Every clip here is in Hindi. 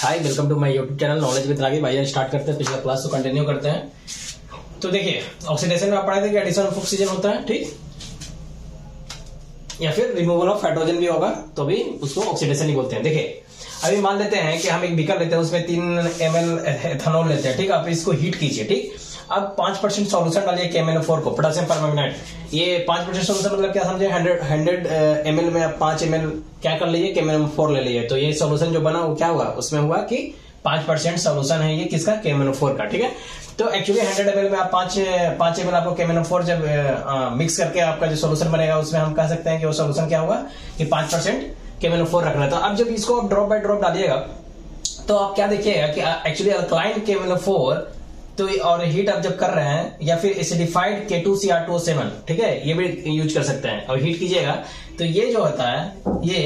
Hi, welcome to my YouTube channel knowledge with Ragi. भाई स्टार्ट करते हैं पिछला क्लास को कंटिन्यू करते हैं। तो देखिए, ऑक्सीडेशन में आप पढ़े थे कि एडिशन ऑफ ऑक्सीजन होता है, ठीक, या फिर रिमूवल ऑफ हाइड्रोजन भी होगा तो भी उसको ऑक्सीडेशन ही बोलते हैं। देखिए, अभी मान लेते हैं कि हम एक बीकर लेते हैं, उसमें 3 ml एथेनॉल लेते हैं, ठीक। आप इसको हीट कीजिए, ठीक। अब 5% सॉल्यूशन डालिए KMnO4 को, पोटेशियम परमैंगनेट। ये 5% सॉल्यूशन मतलब क्या समझे, 100 ml में आप 5 ml क्या कर लीजिए, KMnO4 ले लीजिए। तो ये सॉल्यूशन जो बना वो क्या हुआ, उसमें हुआ कि 5% सॉल्यूशन है ये किसका, KMnO4 का, ठीक है। तो एक्चुअली 100 ml में आप 5 ml आपको KMnO4 जब मिक्स करके आपका जो सॉल्यूशन बनेगा उसमें हम कह सकते हैं कि वो सॉल्यूशन क्या हुआ कि 5% KMnO4 रखना था। अब जब इसको आप ड्रॉप बाय ड्रॉप डालिएगा तो आप क्या देखिएगा कि एक्चुअली अल्कलाइन KMnO4 तो और हीट आप जब कर रहे हैं, या फिर एसिडिफाइड K2Cr2O7, ठीक है, ये भी यूज कर सकते हैं। और हीट कीजिएगा तो ये जो होता है ये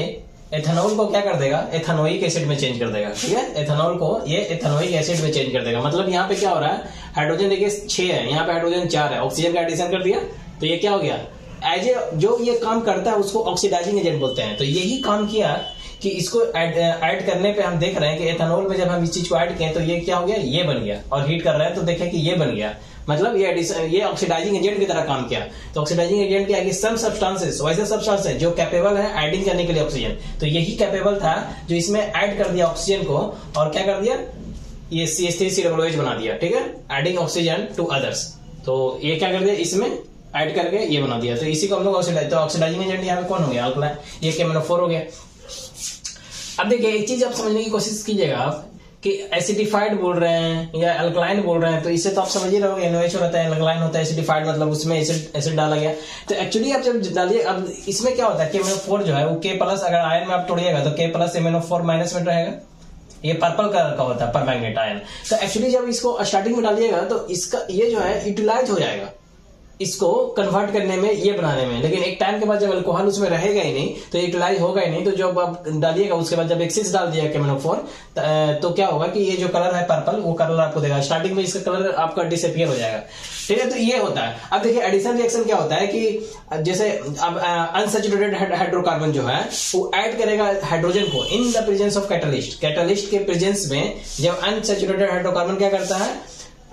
एथेनॉल को क्या कर देगा, एथेनोइक एसिड में चेंज कर देगा, ठीक है। एथेनॉल को ये एथेनोइक एसिड में चेंज कर देगा। मतलब यहाँ पे क्या हो रहा है, हाइड्रोजन देखिए 6 है, यहाँ पे हाइड्रोजन 4 है, ऑक्सीजन का एडिशन कर दिया तो ये क्या हो गया, एज ए जो ये काम करता है उसको ऑक्सीडाइजिंग एजेंट बोलते हैं। तो यही काम किया कि इसको ऐड करने पे हम देख रहे हैं कि एथेनॉल में जब हम इस चीज को ऐड किए तो ये क्या हो गया, ये बन गया। और हीट कर रहे हैं तो देखें कि ये बन गया। मतलब ये ऑक्सीडाइजिंग एजेंट की तरह काम किया। तो ऑक्सीडाइजिंग एजेंट क्या है कि सम सब्सटेंसेस, वैसे सब्सटेंस है जो कैपेबल है एडिंग करने के लिए ऑक्सीजन, तो यही कैपेबल था जो इसमें ऐड कर दिया ऑक्सीजन को और क्या कर दिया, ये CH3COOH बना दिया, ठीक है, एडिंग ऑक्सीजन टू अदर्स। तो ये क्या कर दिया, इसमें ऐड करके ये बना दिया। तो इसी को हम लोग ऑक्सीडाइजिंग एजेंट यहाँ पे कौन हो गया, अल्कलाइन, ये KMnO4 हो गया। अब देखिए, एक चीज आप समझने की कोशिश कीजिएगा आप कि एसिडिफाइड बोल रहे हैं या अल्कलाइन बोल रहे हैं, तो इससे तो आप समझ ही रहोगे, NOH रहता है, अल्कलाइन होता है, एसिडिफाइड मतलब उसमें एसिड डाला गया। तो एक्चुअली आप जब डालिए, अब इसमें क्या होता है, KMnO4 जो है वो K+, अगर आयन में आप तोड़िएगा तो K+ MnO4- में रहेगा। ये पर्पल कलर का होता है परमैंगनेट आयन। तो एक्चुअली जब इसको स्टार्टिंग में डालिएगा तो इसका ये जो है यूटिलाइज हो जाएगा इसको कन्वर्ट करने में, ये बनाने में। लेकिन एक टाइम के बाद जब अल्कोहल उसमें रहेगा ही नहीं तो यूटिलाइज होगा ही नहीं। तो जब आप डालिएगा उसके बाद जब एक्सिस डाल दिया KMnO4 तो क्या होगा कि ये जो कलर है पर्पल, वो कलर आपको देगा। स्टार्टिंग में इसका कलर आपका डिसअपियर हो जाएगा, ठीक है। तो ये होता है। अब देखिए, एडिशन रिएक्शन क्या होता है कि जैसे अब अनसैचुरेटेड हाइड्रोकार्बन जो है वो ऐड करेगा हाइड्रोजन को in the presence of catalyst. Catalyst के प्रेजेंस में जब अनसैचुरेटेड हाइड्रोकार्बन क्या करता है,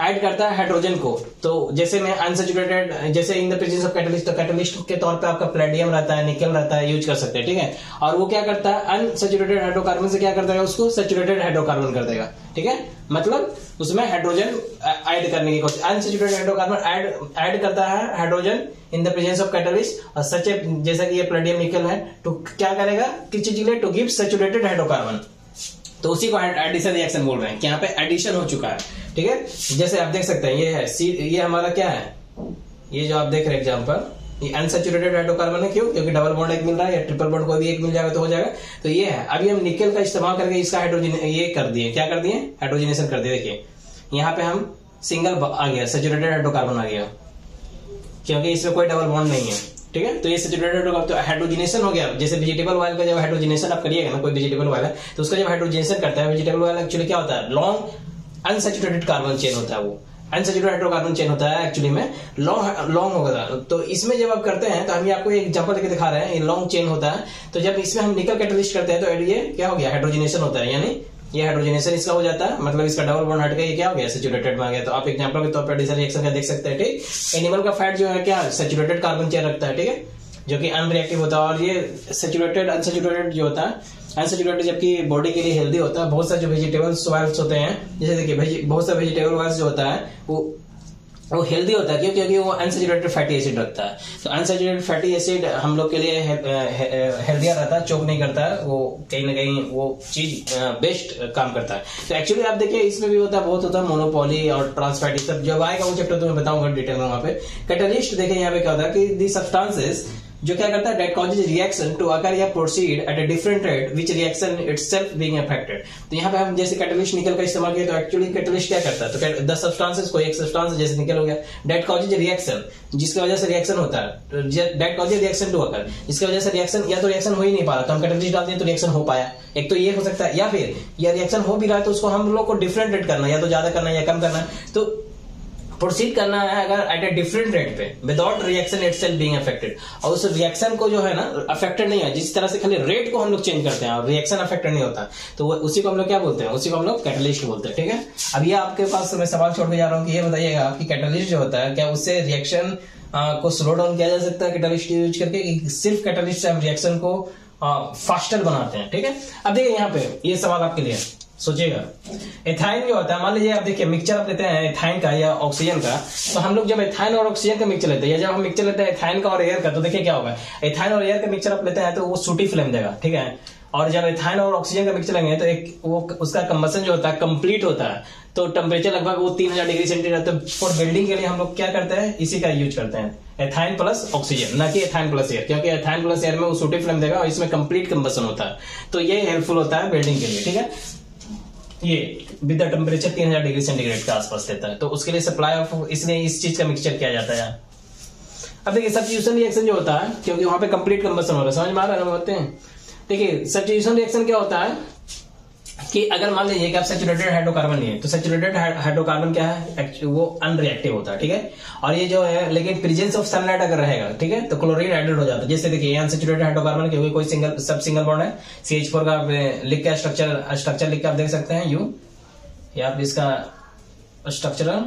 ऐड करता है हाइड्रोजन को। तो जैसे में अनसैचुरेटेड, जैसे in the presence of catalyst, तो कैटलिस्ट के तौर पे आपका प्लेडियम रहता है, निकल रहता है, यूज कर सकते हैं, ठीक है। और वो क्या करता है, अनसैचुरेटेड हाइड्रोकार्बन से क्या करता है, उसको सैचुरेटेड हाइड्रोकार्बन कर देगा, ठीक है। मतलब उसमें हाइड्रोजन ऐड करने की कोशिश, अनसैचुरेटेड हाइड्रोकार्बन ऐड करता है hydrogen in the presence of catalyst. और सच जैसा कि ये प्लेडियम निकल है तो क्या करेगा, किसी चीज टू गिव सैचुरेटेड हाइड्रोकार्बन। तो उसी को एडिशन रिएक्शन बोल रहे हैं कि यहाँ पे एडिशन हो चुका है, ठीक है। जैसे आप देख सकते हैं ये है ये हमारा क्या है, ये जो आप देख रहे हैं एग्जांपल, ये अनसैचुरेटेड हाइड्रोकार्बन है। क्यों, क्योंकि डबल बॉन्ड एक मिल रहा है या ट्रिपल बॉन्ड कोई भी एक मिल जाएगा तो हो जाएगा। तो ये है। अभी हम निकेल का इस्तेमाल करके इसका हाइड्रोजन ये कर दिए, क्या कर दिए, हाइड्रोजनेशन कर दिए। देखिए यहाँ पे हम सिंगल आ गया, सैचुरेटेड हाइड्रोकार्बन आ गया, क्योंकि इसमें कोई डबल बॉन्ड नहीं है, ठीक है। तो ये सैचुरेटेड होगा तो हाइड्रोजनेशन हो गया। जैसे वेजिटेबल ऑयल का जब हाइड्रोजनेशन आप करिएगा ना, कोई वेजिटेबल ऑयल है तो उसका जब हाइड्रोजनेशन करता है, वेजिटेबल ऑयल एक्चुअली क्या होता है, लॉन्ग अनसैचुरेटेड कार्बन चेन होता है, वो अनसैचुरेटेड हाइड्रोकार्बन चेन होता है एक्चुअली में, लॉन्ग होगा। तो इसमें जब आप करते हैं तो हम आपको एक एग्जांपल देके दिखा रहे हैं, ये लॉन्ग चेन होता है। तो जब इसमें हम निकल कैटलिस्ट करते हैं तो ये क्या हो गया, हाइड्रोजनेशन होता है, यानी ये हाइड्रोजनेशन इसका हो जाता है, मतलब इसका डबल बॉन्ड हट गया, ये क्या हो गया, सैचुरेटेड में आ गया। तो आप एग्जांपल के तौर पर एडिशन रिएक्शन का देख सकते हैं, ठीक। एनिमल का फैट जो है क्या, सैचुरेटेड कार्बन चेन रखता है, ठीक है, जो कि अनरिएक्टिव होता है। और ये सैचुरेटेड अनसैचुरेटेड जो होता है, अनसैचुरेटेड जबकि बॉडी के लिए हेल्दी होता है। बहुत सारे जो वेजिटेबल्स ऑयल्स होते हैं, जैसे देखिए बहुत सारे वेजिटेबल ऑयल्स जो होता है वो हेल्दी होता है। क्यों, क्योंकि वो अनसैचुरेटेड फैटी एसिड रखता है। तो अनसैचुरेटेड फैटी एसिड हम लोग के लिए हेल्दियर रहता है, चोक नहीं करता है, वो कहीं ना कहीं वो चीज बेस्ट काम करता है। तो एक्चुअली आप देखिए इसमें भी होता है, बहुत होता है मोनोपोली और ट्रांसफैटी, सब जब आएगा वो चैप्टर तो मैं बताऊंगा डिटेल में। वहां पे कैटलिस्ट देखिए यहाँ पे क्या होता है कि दी सब्सटेंसेस जो क्या करता है, that causes reaction to occur या proceed at a different rate which reaction itself being affected. तो यहाँ पे हम जैसे कैटलिस्ट निकल का इस्तेमाल किया तो एक्चुअली कैटलिस्ट क्या करता है, तो द सब्सटेंसेस कोई एक सब्सटेंस जैसे निकल हो गया, दैट कॉजेज रिएक्शन, जिसकी वजह से रिएक्शन होता है, that causes reaction to occur, जिसकी वजह से रिएक्शन या तो रिएक्शन हो ही नहीं पा रहा तो हम कैटलिस्ट डालते हैं तो रिएक्शन हो पाया। एक तो ये हो सकता है, या फिर यह रिएक्शन हो भी रहा है तो उसको हम लोग को डिफरेंट रेट करना, या तो ज्यादा करना या कम करना। तो प्रोसीड करना है अगर एट ए डिफरेंट रेट पे without reaction itself being affected, और उस रिएक्शन को जो है ना अफेक्टेड नहीं है, जिस तरह से खाली रेट को हम लोग चेंज करते हैं और रिएक्शन अफेक्टेड नहीं होता, तो उसी को हम लोग क्या बोलते हैं, उसी को हम लोग कैटलिस्ट बोलते हैं। ठीक है, अब ये आपके पास मैं सवाल छोड़ के जा रहा हूँ कि ये बताइएगा कि कैटलिस्ट जो होता है क्या उससे रिएक्शन को स्लो डाउन किया जा सकता है कैटलिस्ट यूज करके, कि सिर्फ कैटलिस्ट से हम रिएक्शन को फास्टर बनाते हैं। ठीक है, अब देखिए यहाँ पे ये सवाल आपके लिए, सोचिएगा एथाइन जो होता है, मान लीजिए आप देखिए मिक्सचर आप लेते हैं एथाइन का या ऑक्सीजन का, तो हम लोग जब एथाइन और ऑक्सीजन का मिक्सचर लेते हैं, या जब हम मिक्सचर लेते हैं एथाइन का और एयर का, तो देखिए क्या होगा, एथाइन और एयर का मिक्सचर आप लेते हैं तो वो सूटी फ्लेम देगा। ठीक है, और जब एथाइन और ऑक्सीजन का मिक्सचर लेंगे तो एक वो उसका कंबसन जो होता है कंप्लीट होता है, तो टेम्परेचर लगभग वो 3000 डिग्री सेंटीग्रेड। तो फॉर बिल्डिंग के लिए हम लोग क्या करते हैं, इसी का यूज करते हैं, एथाइन प्लस ऑक्सीजन, ना कि एथाइन प्लस एयर, क्योंकि एथाइन प्लस एयर में वो सूटी फ्लेम देगा और इसमें कंप्लीट कंबसन होता है, तो ये हेल्पफुल होता है बिल्डिंग के लिए। ठीक है, ये with the temperature 3000 degree centigrade के आसपास देता है, तो उसके लिए सप्लाई ऑफ, इसलिए इस चीज का मिक्सचर किया जाता है। अब देखिए सब्स्टिट्यूशन रिएक्शन जो होता है, क्योंकि वहां पे कंप्लीट कंबसन हो रहा है, समझ में आ रहा है, बताते हैं। देखिए सब्स्टिट्यूशन रिएक्शन क्या होता है कि अगर मान लीजिए कि आप सैचुरेटेड हाइड्रोकार्बन लिए, तो सैचुरेटेड हाइड्रोकार्बन क्या है, वो अनरिएक्टिव होता है। ठीक है, और ये जो है लेकिन प्रेजेंस ऑफ सनलाइट अगर रहेगा, ठीक है, तो क्लोरीन एडेड हो जाता है। जैसे देखिए अनसैचुरेटेड हाइड्रोकार्बन क्योंकि कोई सिंगल सब सिंगल बॉन्ड है, CH4 का लिख के स्ट्रक्चर लिख के आप देख सकते हैं यू, या आप इसका स्ट्रक्चरल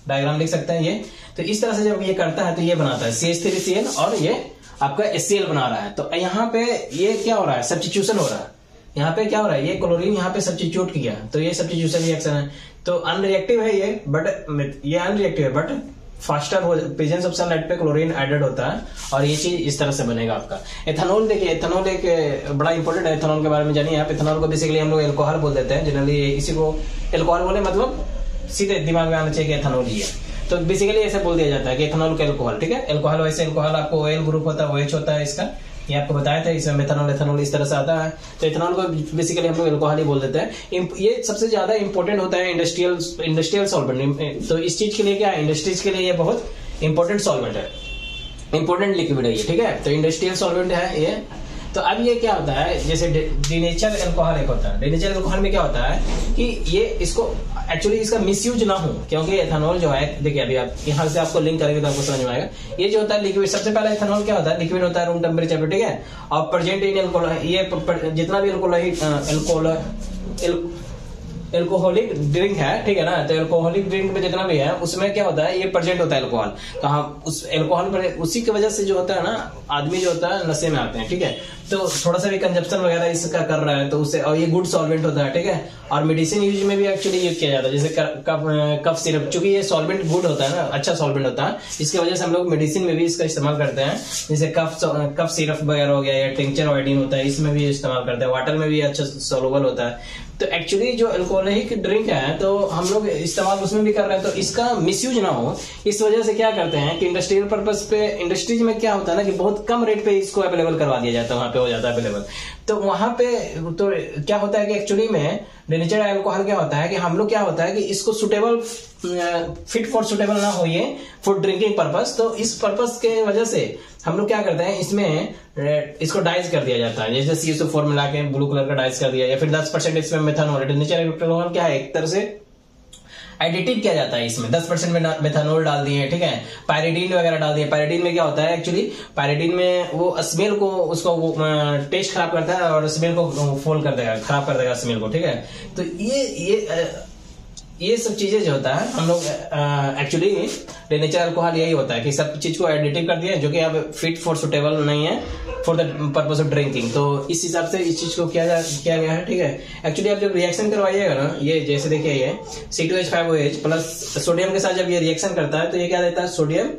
डायग्राम लिख सकते हैं ये। तो इस तरह से जब ये करता है तो ये बनाता है CH3Cl और ये आपका HCl बना रहा है। तो यहाँ पे ये क्या हो रहा है, सब्स्टिट्यूशन हो रहा है। यहाँ पे क्या हो रहा है, ये क्लोरीन यहाँ पे सब्स्टिट्यूट किया, तो ये सब्स्टिट्यूशन रिएक्शन है। तो अनरिएक्टिव है ये, बट ये अनरिएक्टिव है, बट फास्टर हो, प्रेजेंस ऑफ सनलाइट पे क्लोरीन एडेड होता है और ये चीज इस तरह से बनेगा आपका। एथेनॉल देखिए, एथेनॉल एक बड़ा इंपॉर्टेंट है, एथेनॉल के बारे में जानिए आप। एथेनॉल को बेसिकली हम लोग एल्कोहल बोल देते हैं जनरली, इसी को एल्कोहल बोले मतलब सीधे दिमाग में आना चाहिए कि एथेनॉल ही है, तो बेसिकली ऐसे बोल दिया जाता है कि एथेनॉल का एल्कोहल। ठीक है, एल्कोहल वैसे एल्कोहल आपको OL ग्रुप होता है, OH होता है इसका, ये आपको बताया था, इसमें मेथनॉल एथेनॉल इस तरह से आता है। तो एथेनॉल को बेसिकली हम लोग एल्कोहल ही बोल देते हैं। ये सबसे ज्यादा इंपॉर्टेंट होता है इंडस्ट्रियल सॉल्वेंट। तो इस चीज के लिए क्या है, इंडस्ट्रीज के लिए ये बहुत इंपॉर्टेंट सॉल्वेंट है, इंपॉर्टेंट लिक्विड है ये। ठीक है, तो इंडस्ट्रियल सॉल्वेंट है ये। तो अब ये क्या होता है, जैसे डिनेचर एल्कोहल एक होता है, डिनेचर एल्कोहल में क्या होता है कि ये इसको एक्चुअली इसका मिसयूज ना हो, क्योंकि एथेनॉल जो है, देखिए अभी आप यहाँ से आपको लिंक करेंगे तो आपको समझ में आएगा। ये जो होता है लिक्विड, सबसे पहले एथेनॉल क्या होता है, लिक्विड होता है रूम टेम्परेचर पे। ठीक है, और प्रेजेंट इन ये जितना भी एल्कोहलिक ड्रिंक है, ठीक है ना, तो एल्कोहलिक ड्रिंक में जितना भी है उसमें क्या होता है, ये प्रेजेंट होता है एल्कोहल। तो हम उस एल्कोहल पर उसी की वजह से जो होता है ना, आदमी जो होता है नशे में आते हैं। ठीक है, तो थोड़ा सा भी कंजप्शन वगैरह इसका कर रहा है तो उससे, और ये गुड सॉल्वेंट होता है। ठीक है, और मेडिसिन यूज में भी एक्चुअली यूज किया जाता है, जैसे कफ सिरप, चूंकि ये सॉल्वेंट गुड होता है ना, अच्छा सॉल्वेंट होता है, इसकी वजह से हम लोग मेडिसिन में भी इसका इस्तेमाल करते हैं। जैसे कफ सिरप वगैरह हो गया, या टिंचर आयोडीन होता है, इसमें भी इस्तेमाल करते हैं। वाटर में भी अच्छा सोलुबल होता है। तो एक्चुअली जो अल्कोहलिक ड्रिंक है तो हम लोग इस्तेमाल उसमें भी कर रहे हैं, तो इसका मिसयूज ना हो, इस वजह से क्या करते हैं कि इंडस्ट्रियल पर्पस पे, इंडस्ट्रीज में क्या होता है ना कि बहुत कम रेट पे इसको अवेलेबल करवा दिया जाता है, वहां पे हो जाता है अवेलेबल। तो वहां पे तो क्या होता है कि एक्चुअली में डिनेचर अल्कोहल क्या होता है कि हम लोग क्या होता है कि इसको सुटेबल, फिट फॉर सुटेबल ना हो ये फॉर ड्रिंकिंग पर्पस, तो इस पर्पस के वजह से हम लोग क्या करते हैं, इसमें इसको डाइज कर दिया जाता है। जैसे CSO4 मिला के ब्लू कलर का डाइज कर दिया, या फिर 10% इसमें मेथनॉल। डिनेचर अल्कोहल क्या है, एक तरह से एडिटिव किया जाता है, इसमें 10% में मेथनॉल डाल दिए, ठीक है, पायरिडीन वगैरह डाल दिए। पायरिडीन में क्या होता है एक्चुअली, पायरिडीन में वो स्मेल को, उसको टेस्ट खराब करता है और स्मेल को फॉल कर देगा, खराब कर देगा स्मेल को। ठीक है, तो ये सब चीजें जो होता है हम लोग एक्चुअली डिनेचर अल्कोहल यही होता है कि सब चीज को एडिटिव कर दिया, जो कि अब फिट फॉर सुटेबल नहीं है for the purpose of drinking. तो इस हिसाब से इस चीज को किया गया है। ठीक है, एक्चुअली आप जब रिएक्शन करवाइएगा ना, ये जैसे देखिए ये C2H5OH प्लस सोडियम के साथ जब ये रिएक्शन करता है तो ये क्या देता है, सोडियम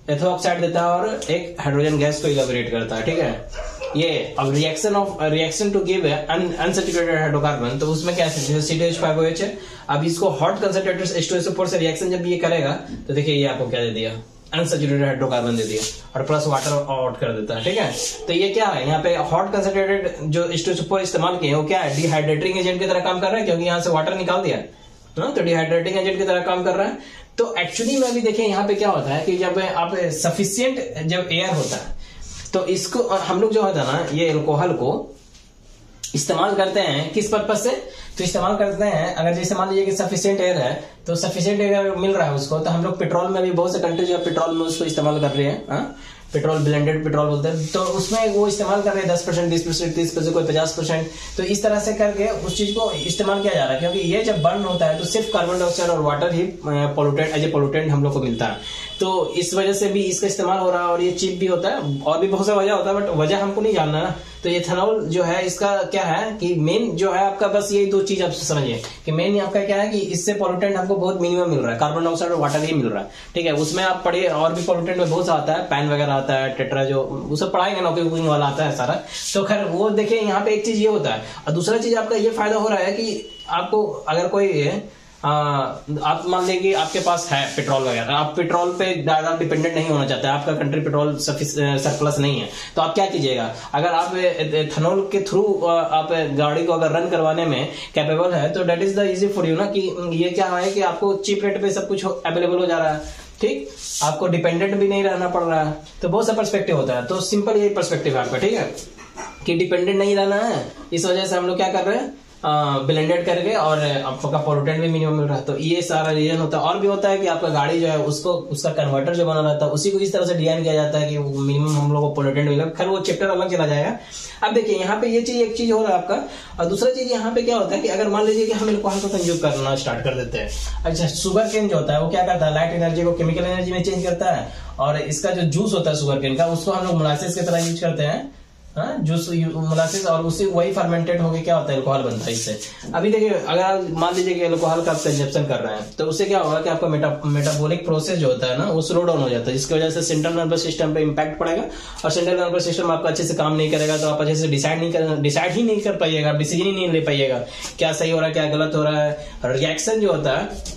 एथोऑक्साइड देता है और एक हाइड्रोजन गैस को इलेबोरेट करता है। ठीक है, ये अब reaction to give unsaturated hydrocarbon, तो उसमें क्या है, C2H5OH है। अब इसको हॉट कंसंट्रेटेड H2SO4 से रिएक्शन जब ये करेगा तो देखिए ये आपको क्या दे दिया, अनसैचुरेटेड हाइड्रोकार्बन दे दिया और प्लस वाटर आउट कर देता है। ठीक है, तो ये क्या है, यहाँ पे हॉट कंसंट्रेटेड जो H2SO4 इस्तेमाल किए वो क्या है, डिहाइड्रेटिंग एजेंट की तरह काम कर रहा है, क्योंकि यहाँ से वाटर निकाल दिया ना, तो डिहाइड्रेटिंग एजेंट की तरह काम कर रहा है। तो एक्चुअली में भी देखिए यहाँ पे क्या होता है कि जब आप सफिशियंट जब एयर होता है तो इसको हम लोग जो होता है ना, ये एल्कोहल को इस्तेमाल करते हैं किस पर्पज से, तो इस्तेमाल करते हैं अगर जैसे मान लीजिए कि सफिशिएंट एयर है, तो सफिशिएंट एयर मिल रहा है उसको, तो हम लोग पेट्रोल में भी बहुत से कंट्री जो पेट्रोल में उसको इस्तेमाल कर रहे हैं, पेट्रोल ब्लेंडेड पेट्रोल बोलते हैं, तो उसमें वो इस्तेमाल कर रहे हैं 10%, 20%, 30%, कोई 50%। तो इस तरह से करके उस चीज को इस्तेमाल किया जा रहा है, क्योंकि ये जब बर्न होता है तो सिर्फ कार्बन डाइऑक्साइड और वाटर ही पोल्यूटेड एज ए पोल्यूटेंट हम लोग को मिलता है। तो इस वजह से भी इसका इस्तेमाल हो रहा है और ये चीप भी होता है, और भी बहुत सा वजह होता है, बट वजह हमको नहीं जानना ना। तो एथेनॉल जो है इसका क्या है कि मेन जो है आपका, बस यही दो चीज आप समझिए कि मेन आपका क्या है कि इससे पोल्यूटेंट हमको बहुत मिनिमम मिल रहा है, कार्बन डाइऑक्साइड और वाटर ही मिल रहा है, ठीक है। उसमें आप पढ़िए और भी पोल्यूटेंट में बहुत सा आता है, पैन वगैरह आता है, टेट्रा जो वो सब पढ़ाएंगे ना, कुकिंग वाला आता है सारा। तो खैर वो देखिए यहाँ पे एक चीज ये होता है, और दूसरा चीज आपका ये फायदा हो रहा है कि आपको अगर कोई आप मान लेंगे आपके पास है पेट्रोल वगैरह, आप पेट्रोल पे ज्यादा डिपेंडेंट नहीं होना चाहते, आपका कंट्री पेट्रोल सरप्लस नहीं है, तो आप क्या कीजिएगा, अगर आप एथेनॉल के थ्रू आप गाड़ी को अगर रन करवाने में कैपेबल है, तो that is the easy for you ना, कि ये क्या है कि आपको चीप रेट पे सब कुछ अवेलेबल हो जा रहा है, ठीक, आपको डिपेंडेंट भी नहीं रहना पड़ रहा है। तो बहुत सा पर्सपेक्टिव होता है, तो सिंपल यही पर्सपेक्टिव है आपका, ठीक है, कि डिपेंडेंट नहीं रहना है। इस वजह से हम लोग क्या कर रहे हैं, ब्लेंडेड करके, और आपका पोल्यूटेंट भी मिनिमम मिल रहा है। तो ये सारा रीजन होता है। और भी होता है कि आपका गाड़ी जो है उसको, उसका कन्वर्टर जो बना रहता है उसी को इस तरह से डिजाइन किया जाता है कि मिनिमम हम लोग को पोल्यूटेंट मिले। खैर वो चैप्टर अलग चला जाएगा। अब देखिए यहाँ पे ये चीज, एक चीज हो रहा है आपका, और दूसरा चीज यहाँ पे क्या होता है कि अगर मान लीजिए कि हम अल्कोहल को कंज्यूम करना स्टार्ट कर देते हैं। अच्छा, शुगर केन जो होता है वो क्या करता है, लाइट एनर्जी को केमिकल एनर्जी में चेंज करता है, और इसका जो जूस होता है शुगर केन का, उसको हम लोग मोलासेस की तरह यूज करते हैं, जूस मोलासेस, और उससे वही फर्मेंटेड होके क्या होता है, अल्कोहल बनता है इससे। अभी देखिए अगर मान लीजिए कि अल्कोहल का आप कंजप्शन कर रहे हैं, तो उससे क्या होगा कि आपका मेटाबॉलिक प्रोसेस जो होता है ना, वो स्लो डाउन हो जाता है, जिसकी वजह से सेंट्रल नर्वस सिस्टम पे इंपैक्ट पड़ेगा, और सेंट्रल नर्वस सिस्टम आपका अच्छे से काम नहीं करेगा, तो आप अच्छे से डिसाइड ही नहीं कर पाइएगा, डिसीजन ही नहीं ले पाइएगा, क्या सही हो रहा है क्या गलत हो रहा है। रिएक्शन जो होता है,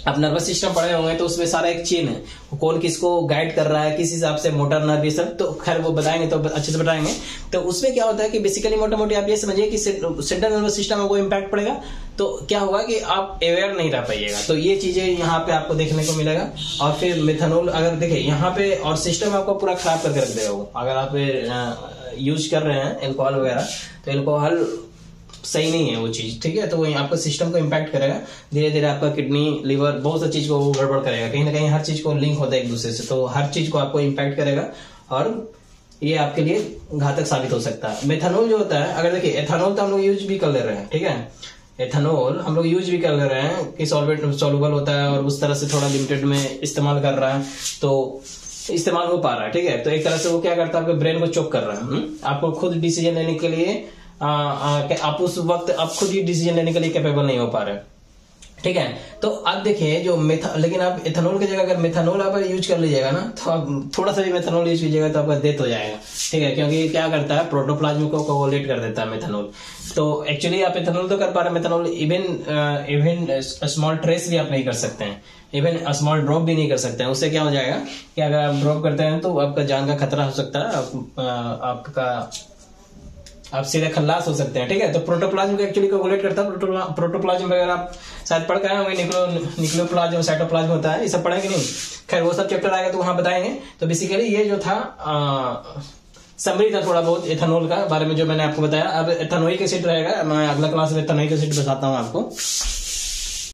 आप नर्वस सिस्टम पढ़े होंगे तो उसमें सारा एक चेन है, कौन किसको गाइड कर रहा है, किस हिसाब से मोटर नर्व, ये सब तो खैर वो बताएंगे तो अच्छे से बताएंगे। तो उसमें क्या होता है कि बेसिकली मोटा मोटी आप ये समझिए कि सेंट्रल नर्वस सिस्टम में वो इम्पैक्ट पड़ेगा, तो क्या होगा कि आप अवेयर नहीं रह पाइएगा। तो ये चीजें यहाँ पे आपको देखने को मिलेगा। और फिर मेथनॉल अगर देखिए यहाँ पे, और सिस्टम आपको पूरा खराब करके रख देगा वो, अगर आप यूज कर रहे हैं एल्कोहल वगैरह, तो एल्कोहल सही नहीं है वो चीज, ठीक है। तो वो आपका सिस्टम को इम्पैक्ट करेगा, धीरे धीरे आपका किडनी, लीवर, बहुत सा चीज को वो गड़बड़ करेगा, कहीं ना कहीं हर चीज को लिंक होता है एक दूसरे से, तो हर चीज को आपको इम्पैक्ट करेगा, और ये आपके लिए घातक साबित हो सकता है। मेथनॉल जो होता है, अगर देखिए एथेनॉल तो हम लोग यूज भी कर ले रहे हैं, ठीक है, एथेनॉल हम लोग यूज भी कर ले रहे हैं कि सॉल्वेंट सॉल्युबल होता है, और उस तरह से थोड़ा लिमिटेड में इस्तेमाल कर रहा है, तो इस्तेमाल हो पा रहा है, ठीक है। तो एक तरह से वो क्या करता है, आपके ब्रेन को चोक कर रहा है, आपको खुद डिसीजन लेने के लिए आप उस वक्त आप खुद ही डिसीजन लेने के लिए कैपेबल नहीं हो पा रहे, ठीक है। तो अब देखिए जो लेकिन आप एथेनॉल की जगह अगर मेथनॉल आप यूज कर लीजिएगा ना, तो आप थोड़ा सा भी मेथनॉल यूज कीजिएगा तो आपका डेथ हो जाएगा, ठीक है, क्योंकि क्या करता है, प्रोटोप्लाज्म को कोगुलेट कर देता है मेथनॉल। तो एक्चुअली आप एथेनॉल तो कर पा रहे हैं, मेथनॉल इवन स्मॉल ट्रेस भी आप नहीं कर सकते हैं, इवन स्मॉल ड्रॉप भी नहीं कर सकते हैं। उससे क्या हो जाएगा कि अगर आप ड्रॉप करते हैं तो आपका जान का खतरा हो सकता है, आप सीधे खल्लास हो सकते हैं, ठीक है। तो प्रोटोप्लाज्म को एक्चुअली कोगुलेट करता है, प्रोटोप्लाज्म वगैरह आप शायद पढ़ के आए होंगे, न्यूक्लियोप्लाज्म, साइटोप्लाज्म होता है, ये सब पढ़ेंगे नहीं, खैर वो सब चैप्टर आएगा तो वहां बताएंगे। तो बेसिकली ये जो था समरी था थोड़ा बहुत एथेनॉल का बारे में जो मैंने आपको बताया। अब एथेनोइक एसिड रहेगा, मैं अगला क्लास में एथेनोइक एसिड बताता हूँ आपको।